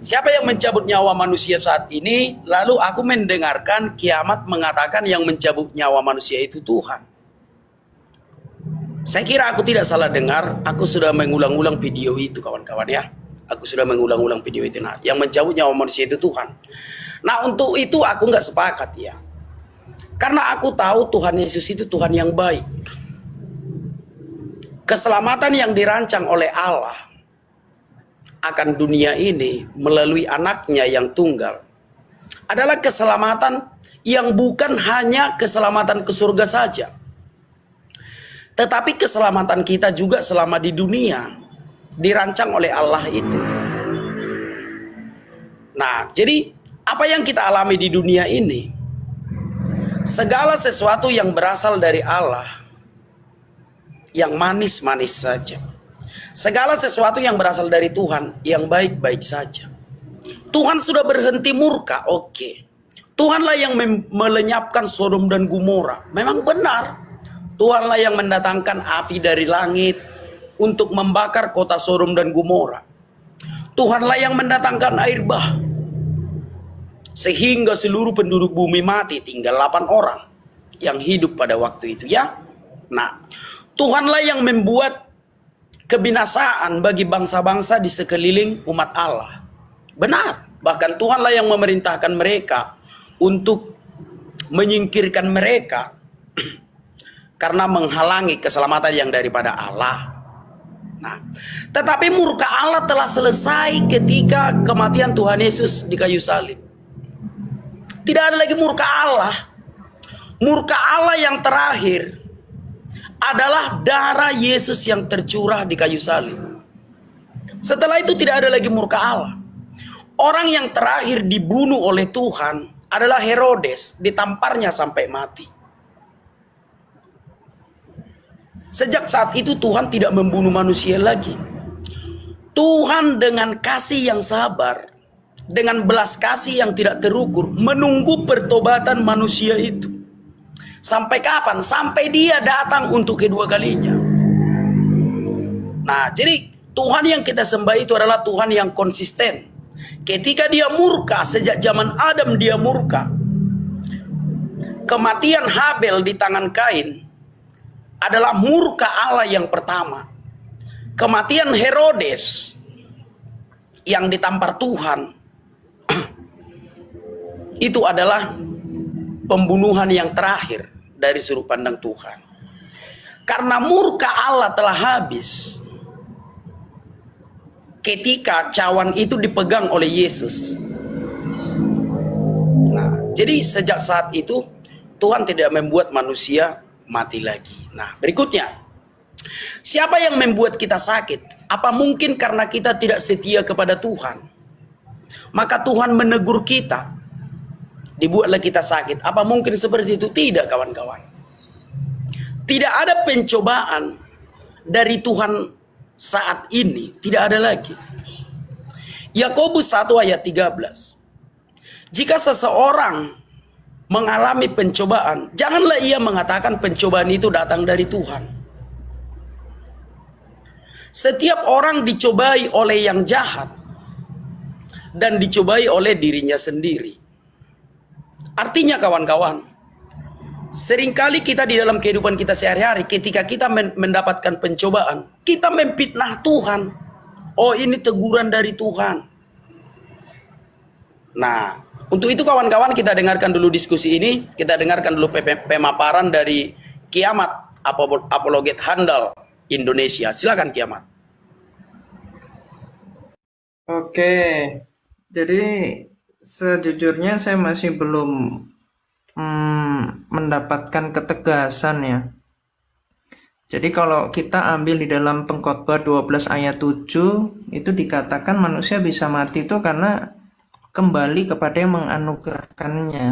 Siapa yang mencabut nyawa manusia saat ini? Lalu aku mendengarkan kiamat mengatakan yang mencabut nyawa manusia itu Tuhan. Saya kira aku tidak salah dengar. Aku sudah mengulang-ulang video itu, kawan-kawan ya. Aku sudah mengulang-ulang video itu. Nah, yang mencabut nyawa manusia itu Tuhan. Nah, untuk itu aku nggak sepakat ya. Karena aku tahu Tuhan Yesus itu Tuhan yang baik. Keselamatan yang dirancang oleh Allah akan dunia ini melalui anaknya yang tunggal adalah keselamatan yang bukan hanya keselamatan ke surga saja, tetapi keselamatan kita juga selama di dunia dirancang oleh Allah itu. Nah, jadi apa yang kita alami di dunia ini, segala sesuatu yang berasal dari Allah yang manis-manis saja. Segala sesuatu yang berasal dari Tuhan yang baik-baik saja. Tuhan sudah berhenti murka, oke. Tuhanlah yang melenyapkan Sodom dan Gomora. Memang benar. Tuhanlah yang mendatangkan api dari langit untuk membakar kota Sodom dan Gomora. Tuhanlah yang mendatangkan air bah sehingga seluruh penduduk bumi mati, tinggal 8 orang yang hidup pada waktu itu ya. Nah, Tuhanlah yang membuat kebinasaan bagi bangsa-bangsa di sekeliling umat Allah. Benar, bahkan Tuhanlah yang memerintahkan mereka untuk menyingkirkan mereka karena menghalangi keselamatan yang daripada Allah. Nah, tetapi murka Allah telah selesai ketika kematian Tuhan Yesus di kayu salib. Tidak ada lagi murka Allah. Murka Allah yang terakhir adalah darah Yesus yang tercurah di kayu salib. Setelah itu tidak ada lagi murka Allah. Orang yang terakhir dibunuh oleh Tuhan adalah Herodes, ditamparnya sampai mati. Sejak saat itu Tuhan tidak membunuh manusia lagi. Tuhan dengan kasih yang sabar, dengan belas kasih yang tidak terukur, menunggu pertobatan manusia itu. Sampai kapan? Sampai dia datang untuk kedua kalinya. Nah, jadi Tuhan yang kita sembah itu adalah Tuhan yang konsisten. Ketika dia murka, sejak zaman Adam dia murka. Kematian Habel di tangan Kain adalah murka Allah yang pertama. Kematian Herodes yang ditampar Tuhan itu adalah pembunuhan yang terakhir dari sudut pandang Tuhan. Karena murka Allah telah habis ketika cawan itu dipegang oleh Yesus. Nah, jadi sejak saat itu Tuhan tidak membuat manusia mati lagi. Nah, berikutnya, siapa yang membuat kita sakit? Apa mungkin karena kita tidak setia kepada Tuhan? Maka Tuhan menegur kita, dibuatlah kita sakit. Apa mungkin seperti itu? Tidak, kawan-kawan. Tidak ada pencobaan dari Tuhan saat ini. Tidak ada lagi. Yakobus 1 ayat 13. Jika seseorang mengalami pencobaan, janganlah ia mengatakan pencobaan itu datang dari Tuhan. Setiap orang dicobai oleh yang jahat dan dicobai oleh dirinya sendiri. Artinya kawan-kawan, seringkali kita di dalam kehidupan kita sehari-hari, ketika kita mendapatkan pencobaan, kita memfitnah Tuhan. Oh, ini teguran dari Tuhan. Nah, untuk itu kawan-kawan, kita dengarkan dulu diskusi ini. Kita dengarkan dulu pemaparan dari Kiamat, apologet handal Indonesia. Silakan Kiamat. Oke, jadi sejujurnya saya masih belum mendapatkan ketegasan ya. Jadi kalau kita ambil di dalam Pengkhotbah 12 ayat 7, itu dikatakan manusia bisa mati itu karena kembali kepada yang menganugerahkannya.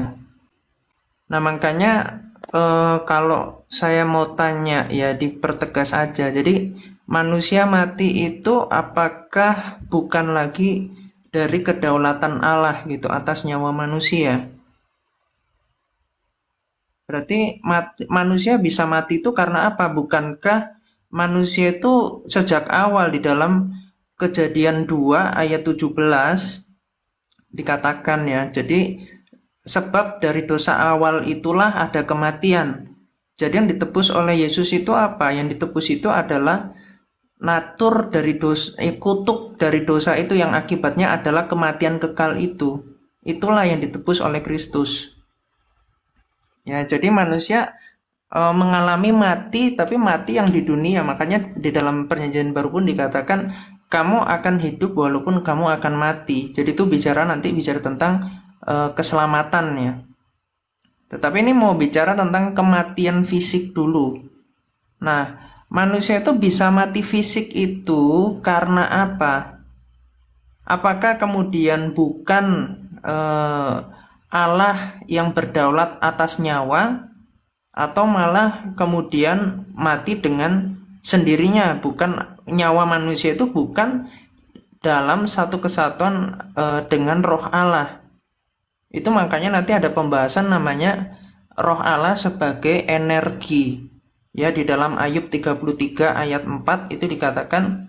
Nah, makanya kalau saya mau tanya ya dipertegas aja. Jadi manusia mati itu apakah bukan lagi dari kedaulatan Allah gitu atas nyawa manusia? Berarti manusia bisa mati itu karena apa? Bukankah manusia itu sejak awal di dalam Kejadian 2 ayat 17 dikatakan ya. Jadi sebab dari dosa awal itulah ada kematian. Jadi yang ditebus oleh Yesus itu apa? Yang ditebus itu adalah natur dari dosa, kutuk dari dosa itu yang akibatnya adalah kematian kekal itu. Itulah yang ditebus oleh Kristus. Ya, jadi manusia mengalami mati, tapi mati yang di dunia. Makanya di dalam Perjanjian Baru pun dikatakan kamu akan hidup walaupun kamu akan mati. Jadi itu nanti bicara tentang keselamatannya. Tetapi ini mau bicara tentang kematian fisik dulu. Nah, manusia itu bisa mati fisik itu karena apa? Apakah kemudian bukan Allah yang berdaulat atas nyawa, atau malah kemudian mati dengan sendirinya? Bukan, nyawa manusia itu bukan dalam satu kesatuan dengan roh Allah. Itu makanya nanti ada pembahasan namanya roh Allah sebagai energi. Ya, di dalam Ayub 33 ayat 4 itu dikatakan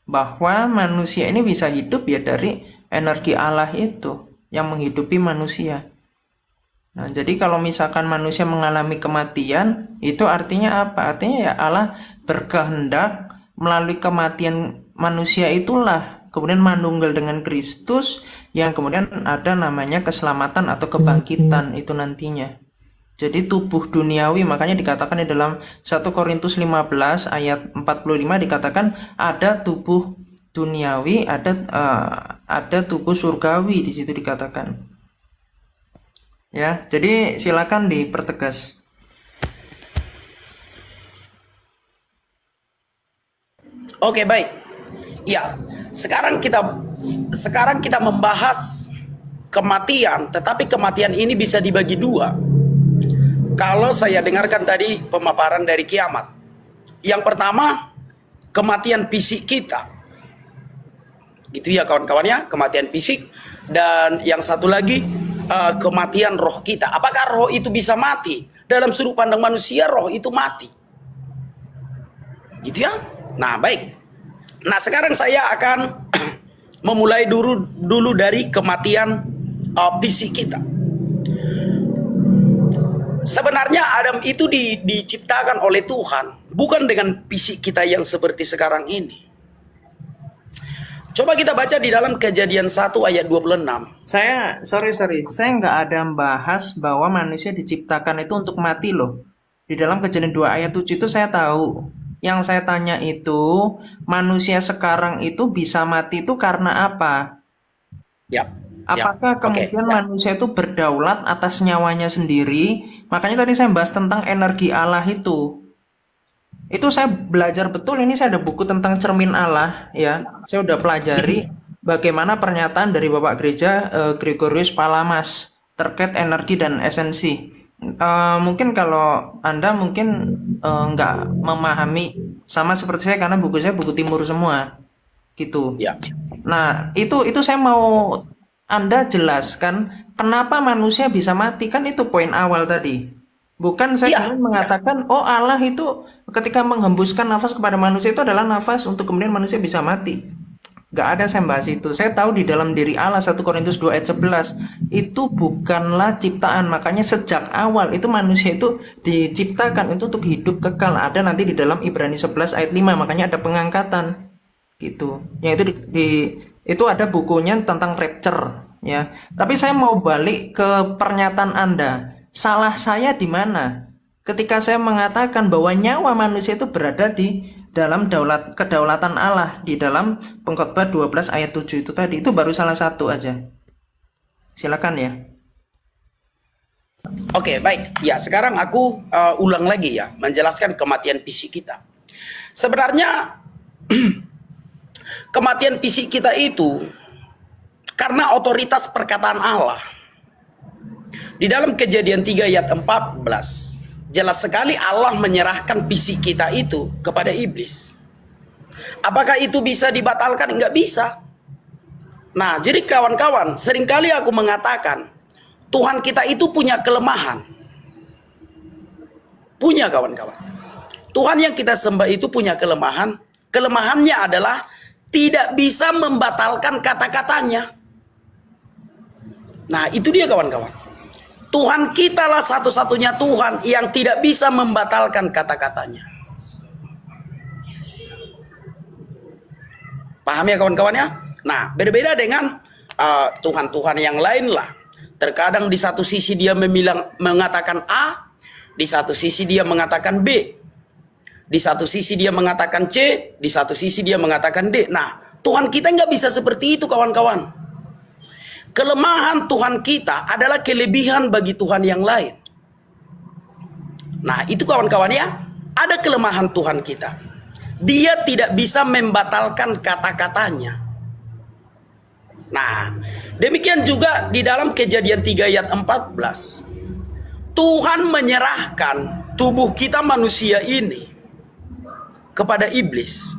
bahwa manusia ini bisa hidup ya dari energi Allah itu yang menghidupi manusia. Nah, jadi kalau misalkan manusia mengalami kematian, itu artinya apa? Artinya ya Allah berkehendak melalui kematian manusia itulah kemudian manunggal dengan Kristus, yang kemudian ada namanya keselamatan atau kebangkitan itu nantinya. Jadi tubuh duniawi, makanya dikatakan di dalam 1 Korintus 15 ayat 45 dikatakan ada tubuh duniawi, ada tubuh surgawi, di situ dikatakan. Ya, jadi silakan dipertegas. Oke, baik. Ya, sekarang kita membahas kematian, tetapi kematian ini bisa dibagi dua. Kalau saya dengarkan tadi pemaparan dari kiamat, yang pertama kematian fisik kita, gitu ya kawan-kawannya, kematian fisik. Dan yang satu lagi kematian roh kita. Apakah roh itu bisa mati? Dalam sudut pandang manusia roh itu mati, gitu ya. Nah, baik. Nah, sekarang saya akan memulai dulu dari kematian fisik kita. Sebenarnya Adam itu diciptakan oleh Tuhan bukan dengan fisik kita yang seperti sekarang ini. Coba kita baca di dalam Kejadian 1 ayat 26. Saya nggak ada bahas bahwa manusia diciptakan itu untuk mati loh. Di dalam Kejadian 2 ayat 7 itu saya tahu. Yang saya tanya itu, manusia sekarang itu bisa mati itu karena apa? Ya. Apakah kemudian manusia itu berdaulat atas nyawanya sendiri? Makanya tadi saya bahas tentang energi Allah itu. Itu saya belajar betul, ini saya ada buku tentang cermin Allah ya. Saya udah pelajari bagaimana pernyataan dari Bapak Gereja Gregorius Palamas terkait energi dan esensi. Mungkin kalau Anda mungkin nggak memahami sama seperti saya, karena buku saya buku timur semua gitu. Ya. Nah, itu saya mau Anda jelaskan kenapa manusia bisa mati, kan itu poin awal tadi. Bukan saya mengatakan oh Allah itu ketika menghembuskan nafas kepada manusia itu adalah nafas untuk kemudian manusia bisa mati. Gak ada saya bahas itu. Saya tahu di dalam diri Allah 1 Korintus 2 ayat 11 itu bukanlah ciptaan. Makanya sejak awal itu manusia itu diciptakan itu untuk hidup kekal. Ada nanti di dalam Ibrani 11 ayat 5. Makanya ada pengangkatan gitu. Yang itu ada bukunya tentang rapture ya. Tapi saya mau balik ke pernyataan Anda. Salah saya di mana? Ketika saya mengatakan bahwa nyawa manusia itu berada di dalam kedaulatan Allah, di dalam Pengkhotbah 12 ayat 7 itu tadi, itu baru salah satu aja. Silakan ya. Oke, baik. Ya, sekarang aku ulang lagi ya, menjelaskan kematian fisik kita. Sebenarnya kematian fisik kita itu karena otoritas perkataan Allah. Di dalam Kejadian 3 ayat 14 jelas sekali Allah menyerahkan fisik kita itu kepada iblis. Apakah itu bisa dibatalkan? Enggak bisa. Nah, jadi kawan-kawan, seringkali aku mengatakan Tuhan kita itu punya kelemahan. Punya kawan-kawan. Tuhan yang kita sembah itu punya kelemahan. Kelemahannya adalah tidak bisa membatalkan kata-katanya. Nah, itu dia kawan-kawan. Tuhan kita lah satu-satunya Tuhan yang tidak bisa membatalkan kata-katanya. Paham ya kawan-kawan ya? Nah, berbeda dengan Tuhan-Tuhan yang lain lah. Terkadang di satu sisi dia mengatakan A, di satu sisi dia mengatakan B, di satu sisi dia mengatakan C, di satu sisi dia mengatakan D. Nah, Tuhan kita nggak bisa seperti itu kawan-kawan. Kelemahan Tuhan kita adalah kelebihan bagi Tuhan yang lain. Nah, itu kawan-kawan ya, ada kelemahan Tuhan kita. Dia tidak bisa membatalkan kata-katanya. Nah, demikian juga di dalam Kejadian 3 ayat 14. Tuhan menyerahkan tubuh kita manusia ini kepada iblis.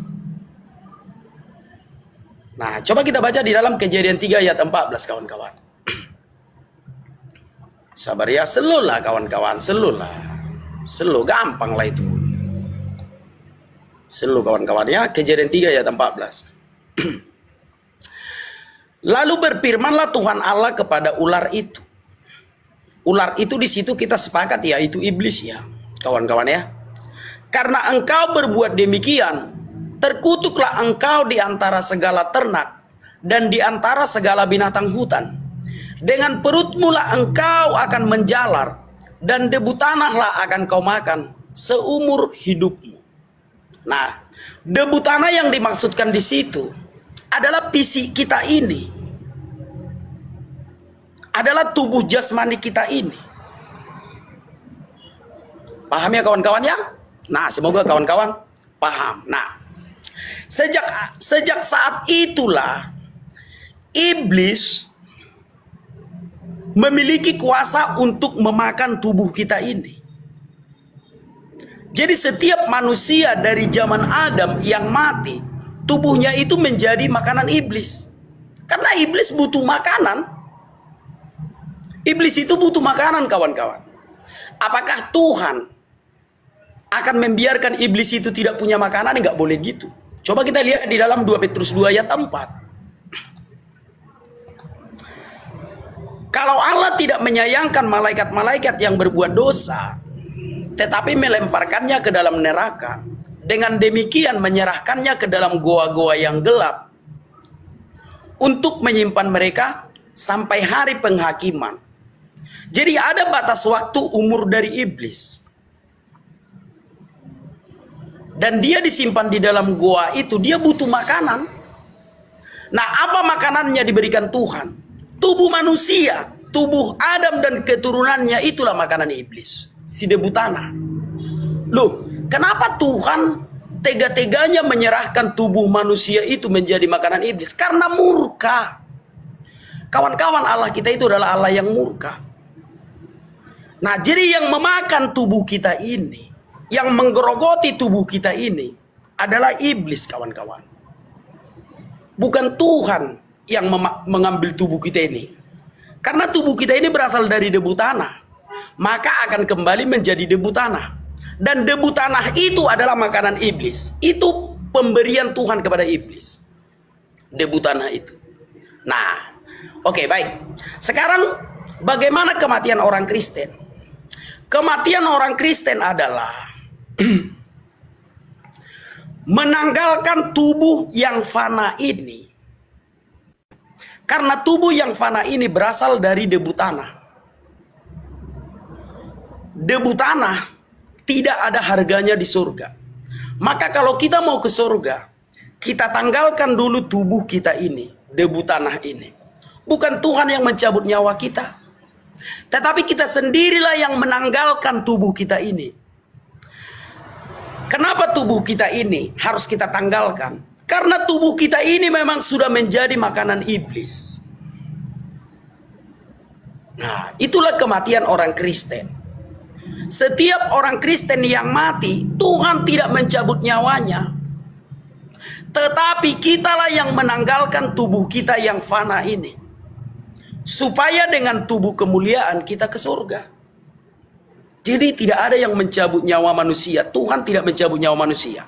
Nah, coba kita baca di dalam Kejadian 3 ayat 14 kawan-kawan. Sabar ya, slow lah kawan-kawan, slow lah. Slow, gampang lah itu. Slow kawan-kawan ya, Kejadian 3 ayat 14. Lalu berfirmanlah Tuhan Allah kepada ular itu. Ular itu di situ kita sepakat ya, itu iblis ya, kawan-kawan ya. Karena engkau berbuat demikian, terkutuklah engkau di antara segala ternak dan di antara segala binatang hutan. Dengan perutmu lah engkau akan menjalar, dan debu tanahlah akan kau makan seumur hidupmu. Nah, debu tanah yang dimaksudkan di situ adalah fisik kita ini, adalah tubuh jasmani kita ini. Paham ya kawan-kawan ya? Nah, semoga kawan-kawan paham. Nah, sejak saat itulah iblis memiliki kuasa untuk memakan tubuh kita ini. Jadi setiap manusia dari zaman Adam yang mati, tubuhnya itu menjadi makanan iblis. Karena iblis butuh makanan. Iblis itu butuh makanan kawan-kawan. Apakah Tuhan akan membiarkan iblis itu tidak punya makanan? Enggak boleh gitu. Coba kita lihat di dalam 2 Petrus 2 ayat 4. Kalau Allah tidak menyayangkan malaikat-malaikat yang berbuat dosa, tetapi melemparkannya ke dalam neraka, dengan demikian menyerahkannya ke dalam goa-goa yang gelap untuk menyimpan mereka sampai hari penghakiman. Jadi ada batas waktu umur dari iblis. Dan dia disimpan di dalam goa itu, dia butuh makanan. Nah, apa makanannya diberikan Tuhan? Tubuh manusia, tubuh Adam dan keturunannya, itulah makanan iblis. Si debu tanah. Loh, kenapa Tuhan tega-teganya menyerahkan tubuh manusia itu menjadi makanan iblis? Karena murka. Kawan-kawan, Allah kita itu adalah Allah yang murka. Nah, jadi yang memakan tubuh kita ini, yang menggerogoti tubuh kita ini adalah iblis kawan-kawan. Bukan Tuhan yang mengambil tubuh kita ini. Karena tubuh kita ini berasal dari debu tanah, maka akan kembali menjadi debu tanah. Dan debu tanah itu adalah makanan iblis. Itu pemberian Tuhan kepada iblis, debu tanah itu. Nah, oke, baik. Sekarang bagaimana kematian orang Kristen? Kematian orang Kristen adalah menanggalkan tubuh yang fana ini. Karena tubuh yang fana ini berasal dari debu tanah. Debu tanah tidak ada harganya di surga. Maka kalau kita mau ke surga, kita tanggalkan dulu tubuh kita ini, debu tanah ini. Bukan Tuhan yang mencabut nyawa kita, tetapi kita sendirilah yang menanggalkan tubuh kita ini. Kenapa tubuh kita ini harus kita tanggalkan? Karena tubuh kita ini memang sudah menjadi makanan iblis. Nah, itulah kematian orang Kristen. Setiap orang Kristen yang mati, Tuhan tidak mencabut nyawanya, tetapi kitalah yang menanggalkan tubuh kita yang fana ini, supaya dengan tubuh kemuliaan kita ke surga. Jadi tidak ada yang mencabut nyawa manusia. Tuhan tidak mencabut nyawa manusia.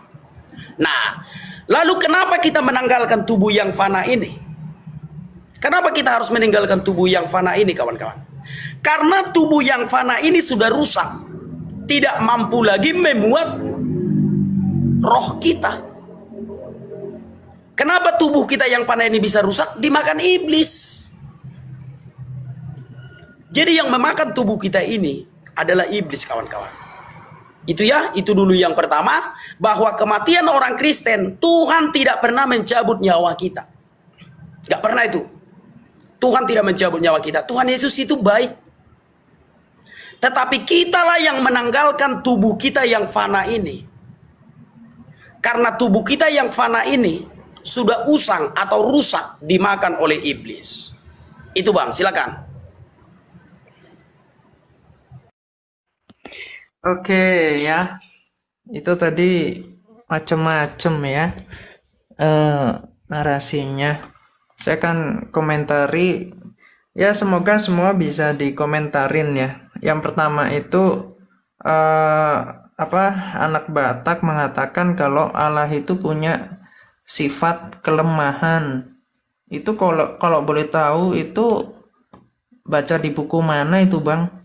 Nah, lalu kenapa kita menanggalkan tubuh yang fana ini? Kenapa kita harus meninggalkan tubuh yang fana ini, kawan-kawan? Karena tubuh yang fana ini sudah rusak, tidak mampu lagi memuat roh kita. Kenapa tubuh kita yang fana ini bisa rusak? Dimakan iblis. Jadi yang memakan tubuh kita ini adalah iblis, kawan-kawan. Itu ya, itu dulu yang pertama, bahwa kematian orang Kristen, Tuhan tidak pernah mencabut nyawa kita. Gak pernah itu. Tuhan tidak mencabut nyawa kita. Tuhan Yesus itu baik. Tetapi kitalah yang menanggalkan tubuh kita yang fana ini. Karena tubuh kita yang fana ini sudah usang atau rusak dimakan oleh iblis. Itu Bang, silakan. Oke ya, itu tadi macem-macem ya narasinya. Saya kan komentari, ya semoga semua bisa dikomentarin ya. Yang pertama itu anak Batak mengatakan kalau Allah itu punya sifat kelemahan. Itu kalau boleh tahu itu baca di buku mana itu Bang?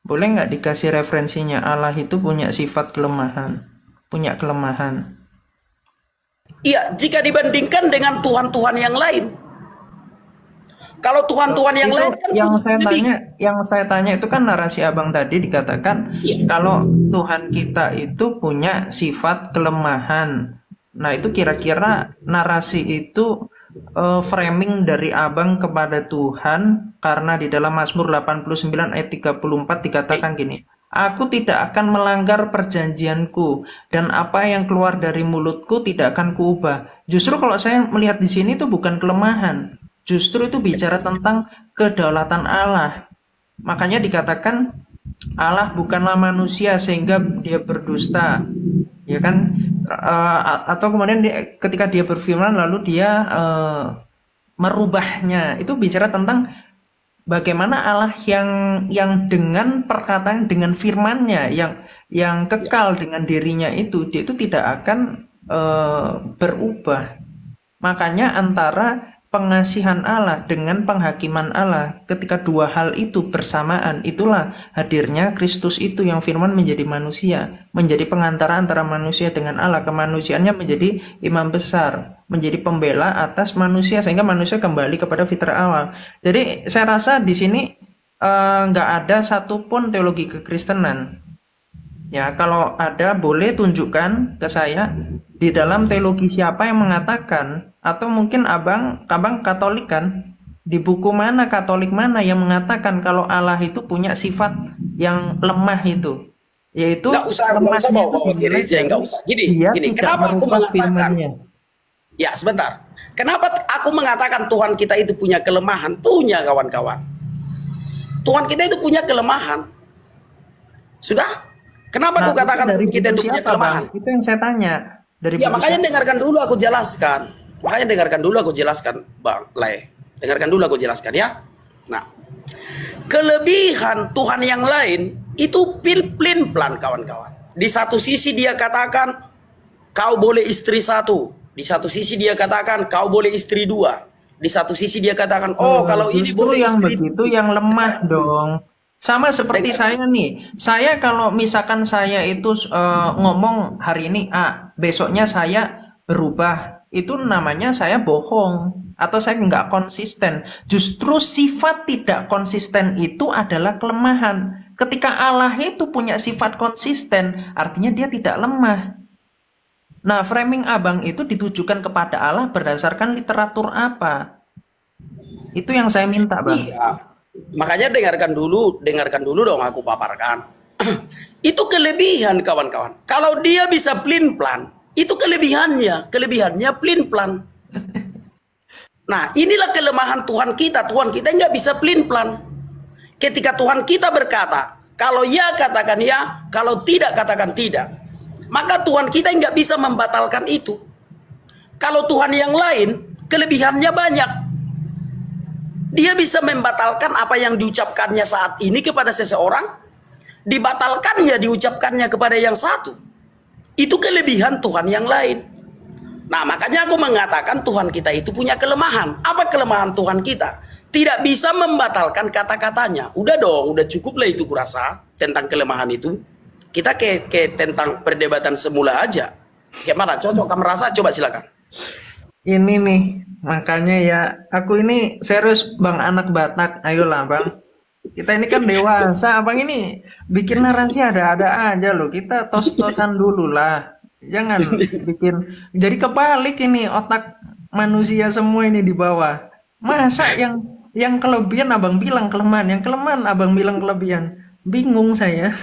Boleh nggak dikasih referensinya? Allah itu punya sifat kelemahan, punya kelemahan. Iya, jika dibandingkan dengan Tuhan-Tuhan yang lain. Kalau Tuhan-Tuhan yang Itu lain kan yang saya tanya itu kan narasi Abang tadi dikatakan kalau Tuhan kita itu punya sifat kelemahan. Nah, itu kira-kira narasi itu framing dari Abang kepada Tuhan, karena di dalam Mazmur 89 ayat 34 dikatakan gini, aku tidak akan melanggar perjanjianku, dan apa yang keluar dari mulutku tidak akan kuubah. Justru kalau saya melihat di sini itu bukan kelemahan, justru itu bicara tentang kedaulatan Allah. Makanya dikatakan Allah bukanlah manusia sehingga dia berdusta, ya kan? Atau kemudian ketika dia berfirman lalu dia merubahnya. Itu bicara tentang bagaimana Allah yang dengan perkataan, dengan firman-Nya yang kekal dengan dirinya itu, dia itu tidak akan berubah. Makanya antara pengasihan Allah dengan penghakiman Allah, ketika dua hal itu bersamaan, itulah hadirnya Kristus itu yang firman menjadi manusia, menjadi pengantara antara manusia dengan Allah. Kemanusiaannya menjadi imam besar, menjadi pembela atas manusia, sehingga manusia kembali kepada fitrah awal. Jadi saya rasa di sini nggak ada satupun teologi kekristenan. Ya, kalau ada boleh tunjukkan ke saya di dalam teologi siapa yang mengatakan, atau mungkin abang Katolik kan, di buku mana Katolik mana yang mengatakan kalau Allah itu punya sifat yang lemah itu, yaitu nggak usah bawa gereja, nggak usah. Gini, kenapa aku mengatakan? Firmannya. Ya sebentar. Kenapa aku mengatakan Tuhan kita itu punya kelemahan? Punya, kawan-kawan. Tuhan kita itu punya kelemahan. Sudah? Kenapa aku katakan Tuhan kita itu punya kelemahan? Bang? Itu yang saya tanya. Ya makanya dengarkan dulu aku jelaskan. Bang Lai. Dengarkan dulu aku jelaskan ya. Nah, kelebihan Tuhan yang lain itu plan kawan-kawan. Di satu sisi dia katakan kau boleh istri satu. Di satu sisi dia katakan kau boleh istri dua. Di satu sisi dia katakan kalau ini boleh yang istri begitu yang lemah dong. Sama seperti saya nih. Saya kalau misalkan saya itu ngomong hari ini A, besoknya saya berubah, itu namanya saya bohong atau saya nggak konsisten. Justru sifat tidak konsisten itu adalah kelemahan. Ketika Allah itu punya sifat konsisten, artinya dia tidak lemah. Nah, framing abang itu ditujukan kepada Allah berdasarkan literatur apa? Itu yang saya minta, Bang. Iya. Makanya dengarkan dulu dong aku paparkan. Itu kelebihan, kawan-kawan. Kalau dia bisa plan, itu kelebihannya plan. Nah, inilah kelemahan Tuhan kita. Tuhan kita nggak bisa plan. Ketika Tuhan kita berkata, kalau ya katakan ya, kalau tidak katakan tidak. Maka Tuhan kita nggak bisa membatalkan itu. Kalau Tuhan yang lain, kelebihannya banyak. Dia bisa membatalkan apa yang diucapkannya saat ini kepada seseorang, dibatalkannya diucapkannya kepada yang satu. Itu kelebihan Tuhan yang lain. Nah, makanya aku mengatakan Tuhan kita itu punya kelemahan. Apa kelemahan Tuhan kita? Tidak bisa membatalkan kata-katanya. Udah dong, udah cukup lah itu kurasa tentang kelemahan itu. Kita ke tentang perdebatan semula aja. Gimana? Cocok kamu rasa? Coba silakan. Ini nih, makanya ya, aku ini serius Bang anak Batak, ayolah Bang. Kita ini kan dewasa, Abang ini bikin narasi ada-ada aja loh. Kita tos-tosan dulu lah. Jangan bikin, jadi kebalik ini otak manusia semua ini di bawah. Masa yang kelebihan Abang bilang kelemahan, yang kelemahan Abang bilang kelebihan. Bingung saya.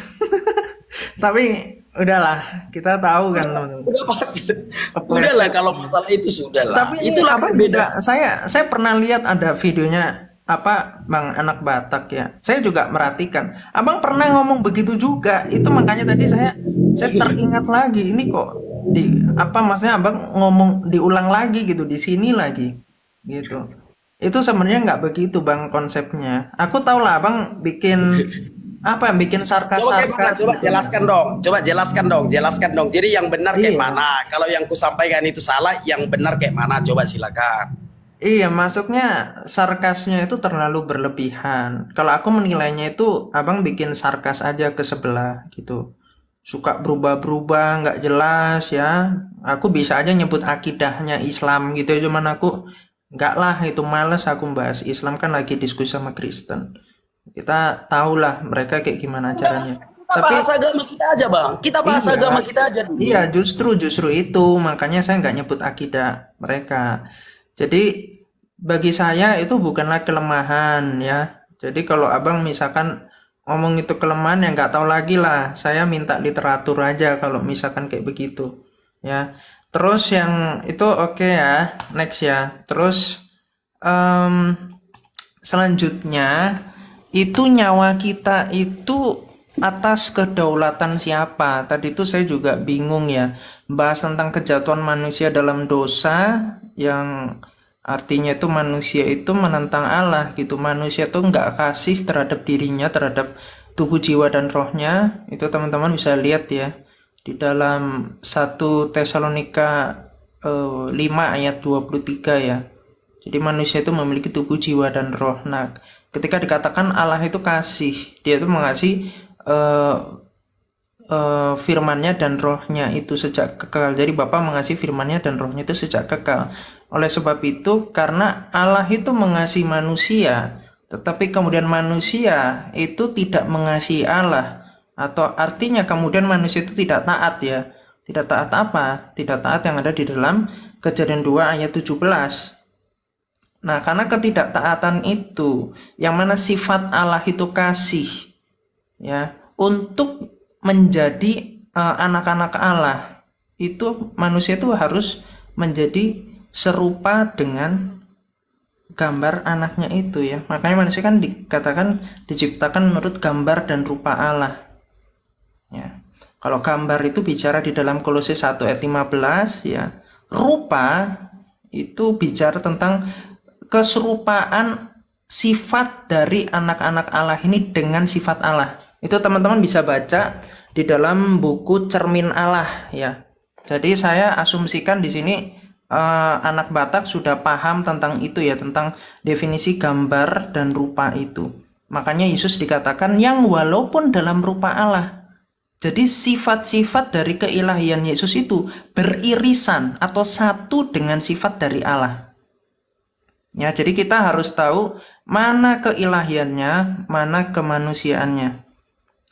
Tapi udahlah, kita tahu kan teman-teman. Udah pasti. Kepleset. Udahlah kalau masalah itu sudahlah. Tapi ini Itulah Abang berbeda. juga, saya pernah lihat ada videonya apa Bang anak Batak ya. Saya juga merhatikan. Abang pernah ngomong begitu juga. Itu makanya tadi saya teringat lagi. Ini kok di apa maksudnya Abang ngomong diulang lagi gitu di sini lagi gitu. Itu sebenarnya nggak begitu Bang konsepnya. Aku tahu lah Abang bikin apa bikin Coba kayak mana? sarkas-sarkas Coba gitu. jelaskan dong. Coba jelaskan dong. Jadi yang benar kayak Iya. mana? Kalau yang ku sampaikan itu salah, yang benar kayak mana? Coba silakan. Iya, maksudnya sarkasnya itu terlalu berlebihan. Kalau aku menilainya itu abang bikin sarkas aja ke sebelah gitu. Suka berubah-berubah, nggak jelas ya. Aku bisa aja nyebut akidahnya Islam gitu, cuman aku nggak lah itu males aku bahas Islam kan lagi diskusi sama Kristen. Kita tahulah mereka kayak gimana caranya. Kita Tapi bahas agama kita aja, Bang. Kita bahas iya, agama kita aja dulu. iya justru itu makanya saya nggak nyebut akidah mereka. Jadi bagi saya itu bukanlah kelemahan ya. Jadi kalau abang misalkan ngomong itu kelemahan ya nggak tahu lagi lah. Saya minta literatur aja kalau misalkan kayak begitu ya. Terus yang itu oke ya, next ya. Terus em, selanjutnya itu nyawa kita itu atas kedaulatan siapa? Tadi itu saya juga bingung ya. Bahas tentang kejatuhan manusia dalam dosa yang artinya itu manusia itu menentang Allah gitu. Manusia tuh nggak kasih terhadap dirinya, terhadap tubuh jiwa dan rohnya. Itu teman-teman bisa lihat ya di dalam 1 Tesalonika 5 ayat 23 ya. Jadi manusia itu memiliki tubuh, jiwa, dan roh. Nah, ketika dikatakan Allah itu kasih, dia itu mengasihi firmannya dan rohnya itu sejak kekal. Jadi Bapa mengasihi firmannya dan rohnya itu sejak kekal. Oleh sebab itu, karena Allah itu mengasihi manusia, tetapi kemudian manusia itu tidak mengasihi Allah, atau artinya kemudian manusia itu tidak taat ya. Tidak taat apa? Tidak taat yang ada di dalam Kejadian 2 ayat 17. Nah, karena ketidaktaatan itu, yang mana sifat Allah itu kasih, ya, untuk menjadi anak-anak Allah, itu manusia itu harus menjadi serupa dengan gambar anaknya itu ya. Makanya manusia kan dikatakan diciptakan menurut gambar dan rupa Allah. Ya. Kalau gambar itu bicara di dalam Kolose 1 ayat 15 ya. Rupa itu bicara tentang keserupaan sifat dari anak-anak Allah ini dengan sifat Allah. Itu teman-teman bisa baca di dalam buku Cermin Allah ya. Jadi saya asumsikan di sini anak Batak sudah paham tentang itu ya, tentang definisi gambar dan rupa itu. Makanya Yesus dikatakan yang walaupun dalam rupa Allah. Jadi sifat-sifat dari keilahian Yesus itu beririsan atau satu dengan sifat dari Allah. Ya, jadi kita harus tahu mana keilahiannya, mana kemanusiaannya.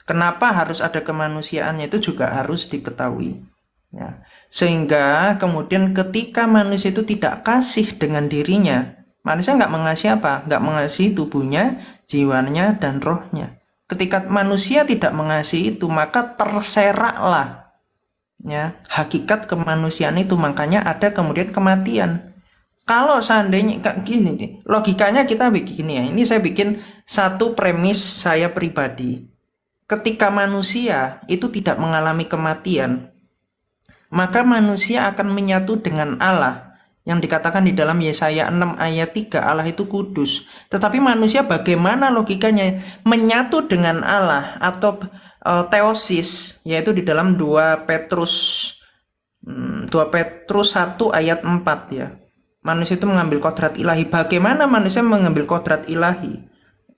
Kenapa harus ada kemanusiaannya itu juga harus diketahui. Ya. Sehingga kemudian ketika manusia itu tidak kasih dengan dirinya, manusia nggak mengasihi apa? Nggak mengasihi tubuhnya, jiwanya, dan rohnya. Ketika manusia tidak mengasihi itu, maka terseraklah ya hakikat kemanusiaan itu. Makanya ada kemudian kematian. Kalau seandainya gini, logikanya kita begini ya. Ini saya bikin satu premis saya pribadi. Ketika manusia itu tidak mengalami kematian, maka manusia akan menyatu dengan Allah. Yang dikatakan di dalam Yesaya 6 ayat 3, Allah itu kudus. Tetapi manusia bagaimana logikanya menyatu dengan Allah atau teosis, yaitu di dalam 2 Petrus 2 Petrus 1 ayat 4 ya. Manusia itu mengambil kodrat ilahi. Bagaimana manusia mengambil kodrat ilahi?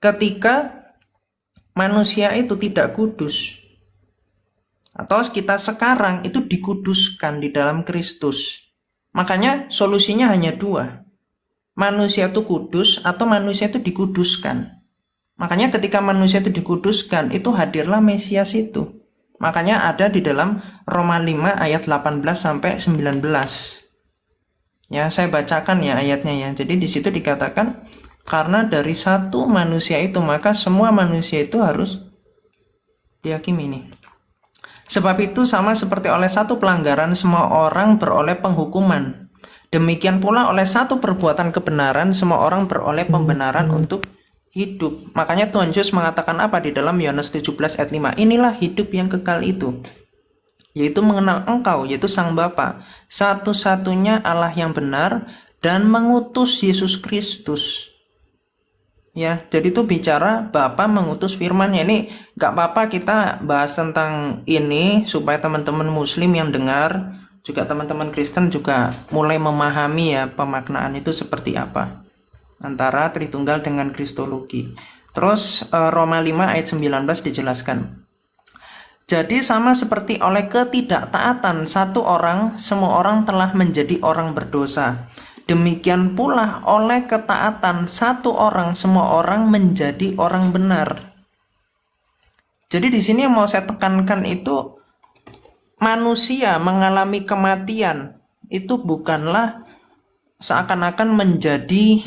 Ketika manusia itu tidak kudus. Atau kita sekarang itu dikuduskan di dalam Kristus. Makanya solusinya hanya 2. Manusia itu kudus atau manusia itu dikuduskan. Makanya ketika manusia itu dikuduskan, itu hadirlah Mesias itu. Makanya ada di dalam Roma 5 ayat 18 sampai 19. Ya, saya bacakan ya ayatnya ya. Jadi di situ dikatakan, karena dari satu manusia itu maka semua manusia itu harus dihakimi ini. Sebab itu sama seperti oleh satu pelanggaran semua orang beroleh penghukuman. Demikian pula oleh satu perbuatan kebenaran semua orang beroleh pembenaran untuk hidup. Makanya Tuhan Yesus mengatakan apa di dalam Yohanes 17 ayat 5? Inilah hidup yang kekal itu, yaitu mengenal Engkau, yaitu Sang Bapa, satu-satunya Allah yang benar, dan mengutus Yesus Kristus. Ya, jadi itu bicara Bapa mengutus firman-Nya. Ini gak apa-apa kita bahas tentang ini supaya teman-teman Muslim yang dengar, juga teman-teman Kristen juga mulai memahami ya pemaknaan itu seperti apa antara Tritunggal dengan Kristologi. Terus Roma 5 ayat 19 dijelaskan. Jadi sama seperti oleh ketidaktaatan satu orang, semua orang telah menjadi orang berdosa. Demikian pula oleh ketaatan satu orang, semua orang menjadi orang benar. Jadi di sini yang mau saya tekankan itu, manusia mengalami kematian itu bukanlah seakan-akan menjadi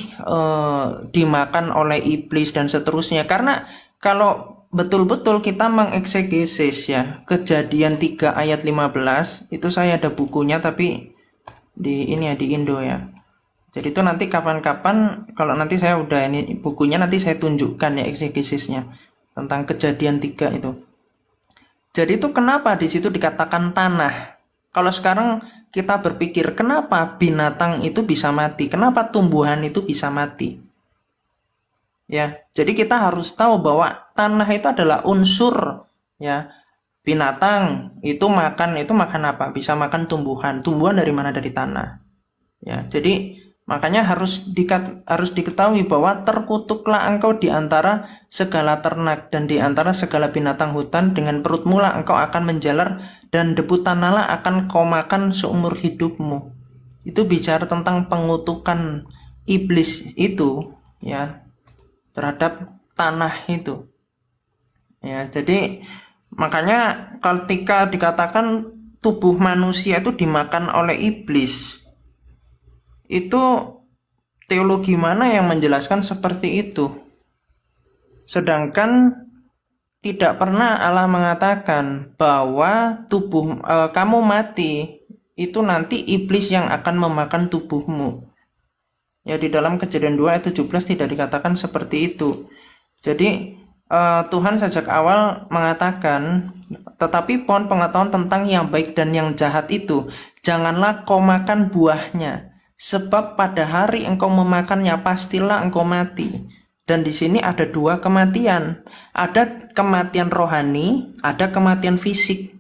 dimakan oleh iblis dan seterusnya. Karena kalau betul-betul kita mengeksegesis ya Kejadian 3 ayat 15, itu saya ada bukunya tapi di ini ya, di Indo ya. Jadi itu nanti kapan-kapan kalau nanti saya udah ini bukunya nanti saya tunjukkan ya eksegesisnya tentang Kejadian 3 itu. Jadi itu kenapa di situ dikatakan tanah? Kalau sekarang kita berpikir kenapa binatang itu bisa mati? Kenapa tumbuhan itu bisa mati? Ya, jadi kita harus tahu bahwa tanah itu adalah unsur ya. Binatang itu makan apa? Bisa makan tumbuhan. Tumbuhan dari mana? Dari tanah. Ya, jadi makanya harus diketahui bahwa terkutuklah engkau di antara segala ternak dan di antara segala binatang hutan, dengan perut mula engkau akan menjalar dan debu tanahlah akan kau makan seumur hidupmu. Itu bicara tentang pengutukan iblis itu ya terhadap tanah itu. Ya, jadi makanya ketika dikatakan tubuh manusia itu dimakan oleh iblis, itu teologi mana yang menjelaskan seperti itu? Sedangkan tidak pernah Allah mengatakan bahwa tubuh kamu mati itu nanti iblis yang akan memakan tubuhmu. Ya, di dalam Kejadian 2 ayat 17 tidak dikatakan seperti itu. Jadi Tuhan sejak awal mengatakan, tetapi pohon pengetahuan tentang yang baik dan yang jahat itu janganlah kau makan buahnya, sebab pada hari engkau memakannya pastilah engkau mati. Dan di sini ada 2 kematian. Ada kematian rohani, ada kematian fisik.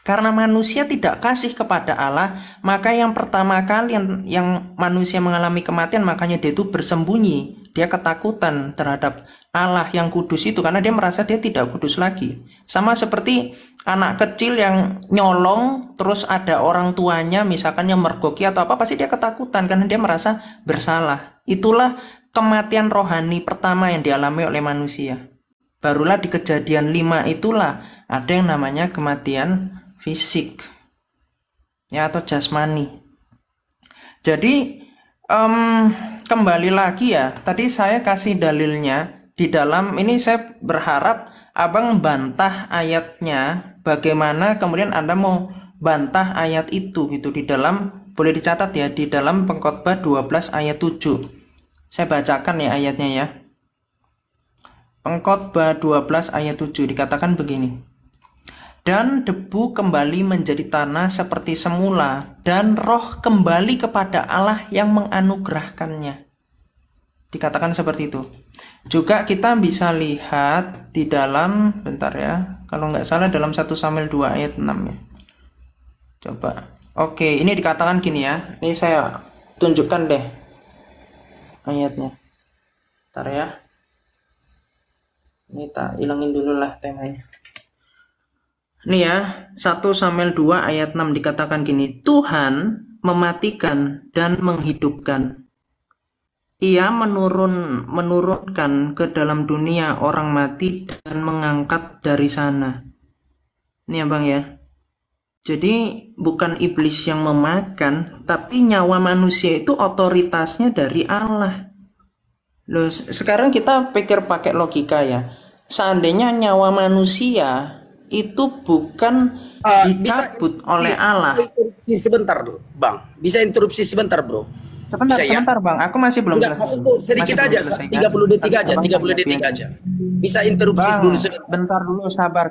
Karena manusia tidak kasih kepada Allah, maka yang pertama kali yang manusia mengalami kematian, makanya dia itu bersembunyi. Dia ketakutan terhadap Allah yang kudus itu karena dia merasa dia tidak kudus lagi. Sama seperti anak kecil yang nyolong terus ada orang tuanya misalkan yang mergoki atau apa, pasti dia ketakutan karena dia merasa bersalah. Itulah kematian rohani pertama yang dialami oleh manusia. Barulah di Kejadian 5 itulah ada yang namanya kematian fisik ya atau jasmani. Jadi kembali lagi ya, tadi saya kasih dalilnya di dalam ini. Saya berharap abang bantah ayatnya, bagaimana kemudian Anda mau bantah ayat itu gitu di dalam, boleh dicatat ya, di dalam Pengkhotbah 12 ayat 7. Saya bacakan ya ayatnya ya. Pengkhotbah 12 ayat 7 dikatakan begini. Dan debu kembali menjadi tanah seperti semula, dan roh kembali kepada Allah yang menganugerahkannya. Dikatakan seperti itu. Juga kita bisa lihat di dalam, bentar ya, kalau nggak salah dalam 1 Samuel 2 ayat 6 ya. Coba Oke, ini dikatakan gini ya. Ini saya tunjukkan deh ayatnya. Bentar ya. Ini tak ilangin dulu lah temanya. Ini ya, 1 Samuel 2 ayat 6 dikatakan gini. Tuhan mematikan dan menghidupkan. Ia menurunkan ke dalam dunia orang mati dan mengangkat dari sana. Ini ya Bang ya. Jadi bukan iblis yang memakan, tapi nyawa manusia itu otoritasnya dari Allah. Loh, sekarang kita pikir pakai logika ya. Seandainya nyawa manusia itu bukan dicabut oleh Allah. Interupsi sebentar, Bang. Bisa interupsi sebentar, Bro. Sebentar, Bisa ya? sebentar Bang. Aku masih belum Enggak, selesai. maksudku sedikit Masih belum aja, selesai, 30 detik Nanti aja, Abang 30 tanggapi detik aja. aja. Bisa interupsi Bang, dulu sebentar. bentar dulu, sabar.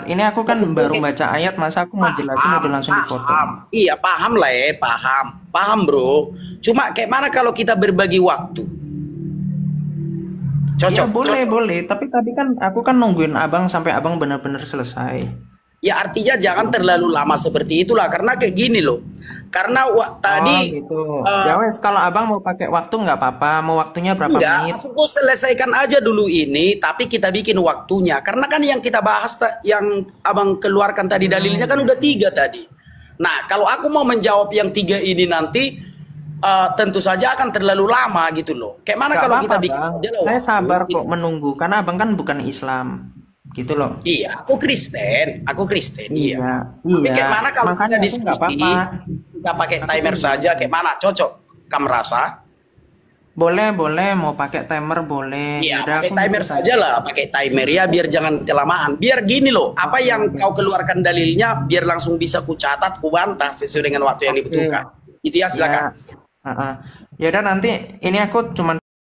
Ini aku kan Maksudku baru kayak baca ayat, masa aku mau jelasin udah langsung dipotong. paham. Iya, paham lah ya, paham. Paham, Bro. Cuma kayak mana kalau kita berbagi waktu? Ya Cocok, boleh, cocok. boleh. Tapi tadi kan aku kan nungguin abang sampai abang benar-benar selesai. Ya artinya jangan terlalu lama seperti itulah, karena kayak gini loh. Karena Oh tadi gitu. Ya wes, kalau abang mau pakai waktu nggak apa-apa. Mau waktunya berapa enggak, menit? maksudku selesaikan aja dulu ini, tapi kita bikin waktunya. Karena kan yang kita bahas, yang abang keluarkan tadi dalilnya kan udah 3 tadi. Nah, kalau aku mau menjawab yang 3 ini nanti, tentu saja akan terlalu lama gitu loh. Kayak mana Nggak kalau apa-apa kita bikin bang. saja lah Saya waktu. sabar kok menunggu. Karena abang kan bukan Islam. Gitu loh. Iya, aku Kristen, iya. Iya, Tapi iya. kayak mana kalau Makanya kita aku diskusi, nggak apa-apa. kita pakai Aku timer tunggu. saja, kayak mana? Cocok? Kamu rasa? Boleh. Mau pakai timer boleh. Iya, Yaudah, pakai aku timer ngikut saja aja. lah, pakai timer ya, biar jangan kelamaan. Biar gini loh, apa Oke, yang oke. kau keluarkan dalilnya, biar langsung bisa ku catat, ku bantah sesuai dengan waktu yang Oke. dibutuhkan. Itu ya, Ya. silakan. Ya udah nanti ini aku cuman